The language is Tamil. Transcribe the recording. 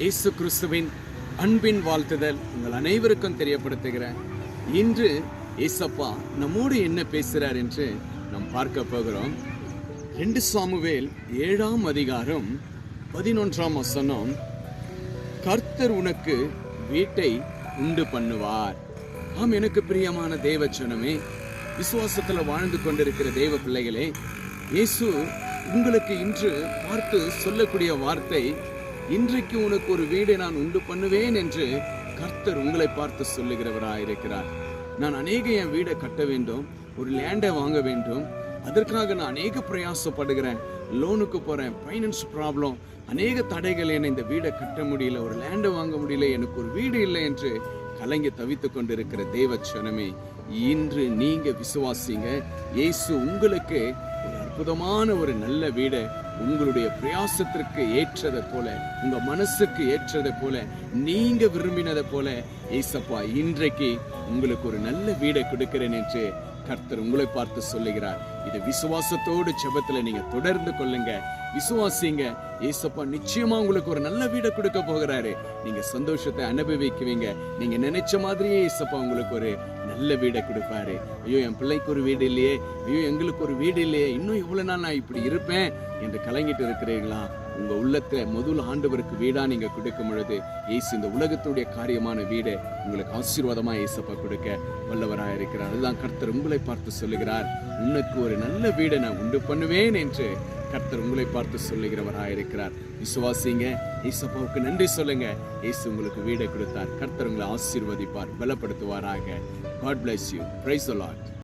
இயேசு கிறிஸ்துவின் அன்பின் வாழ்த்துதல் உங்கள் அனைவருக்கும் தெரியப்படுத்துகிறேன். இன்று ஏசப்பா நம்மோடு என்ன பேசுகிறார் என்று நாம் பார்க்க போகிறோம். 2 சாமுவேல் 7ஆம் அதிகாரம் 11ஆம் வசனம், கர்த்தர் உனக்கு வீட்டை உண்டு பண்ணுவார். ஆம், எனக்கு பிரியமான தேவச்சனமே, விசுவாசத்தில் வாழ்ந்து கொண்டிருக்கிற தேவ பிள்ளைகளே, இயேசு உங்களுக்கு இன்று பார்த்து சொல்லக்கூடிய வார்த்தை, இன்றைக்கு உனக்கு ஒரு வீடை நான் உண்டு பண்ணுவேன் என்று கர்த்தர் உங்களை பார்த்து சொல்லுகிறவராயிருக்கிறார். நான் என் வீடை கட்ட வேண்டும், ஒரு லேண்டை வாங்க வேண்டும், அதற்காக நான் அநேக பிரயாசப்படுகிறேன், லோனுக்கு போறேன், ஃபைனான்ஸ் ப்ராப்ளம், அநேக தடைகள், என்னை இந்த வீடை கட்ட முடியல, ஒரு லேண்டை வாங்க முடியல, எனக்கு ஒரு வீடு இல்லை என்று கலங்கி தவித்துக் கொண்டிருக்கிற தேவச்சனமே, இன்று நீங்க விசுவாசிங்க. இயேசு உங்களுக்கு ஒரு அற்புதமான ஒரு நல்ல வீடை உங்களுடைய பிரயாசத்திற்கு ஏற்றதை போல, உங்க மனசுக்கு ஏற்றதை போல, நீங்க விரும்பினதை போல ஏசப்பா இன்றைக்கு உங்களுக்கு ஒரு நல்ல வீடை கொடுக்கிறேன் என்று கர்த்தர் உங்களை பார்த்து சொல்லுகிறார். இது விசுவாசத்தோடு ஜெபத்துல நீங்க தொடர்ந்து கொள்ளுங்க, விசுவாசிங்க. ஏசப்பா நிச்சயமா உங்களுக்கு ஒரு நல்ல வீடை கொடுக்க போகிறாரு. நீங்க சந்தோஷத்தை அனுபவிக்குவீங்க. நீங்க நினைச்ச மாதிரியே ஏசப்பா உங்களுக்கு ஒரு நல்ல வீடை கொடுப்பாரு. ஐயோ, என் பிள்ளைக்கு ஒரு வீடு இல்லையே, ஐயோ எங்களுக்கு ஒரு வீடு இல்லையே, இன்னும் எவ்வளவு நாள் நான் இப்படி இருப்பேன் என்று கலங்கிட்டு இருக்கிறீர்களா? உங்க உள்ளத்தை முதல் ஆண்டவருக்கு வீடா நீங்க கொடுக்கும் பொழுது இயேசு இந்த உலகத்துடைய காரியமான வீடை உங்களுக்கு ஆசீர்வாதமா ஏசப்பா கொடுக்க வல்லவராக இருக்கிறார். அதுதான் கர்த்தர் உங்களை பார்த்து சொல்லுகிறார், உனக்கு ஒரு நல்ல வீடை நான் உண்டு பண்ணுவேன் என்று கர்த்தர் உங்களை பார்த்து சொல்லுகிறவராக இருக்கிறார். விசுவாசிங்க, ஏசப்பாவுக்கு நன்றி சொல்லுங்க. இயேசு உங்களுக்கு வீடை கொடுத்தார். கர்த்தர் உங்களை ஆசீர்வதிப்பார், பலப்படுத்துவாராக. God bless you. Praise the Lord.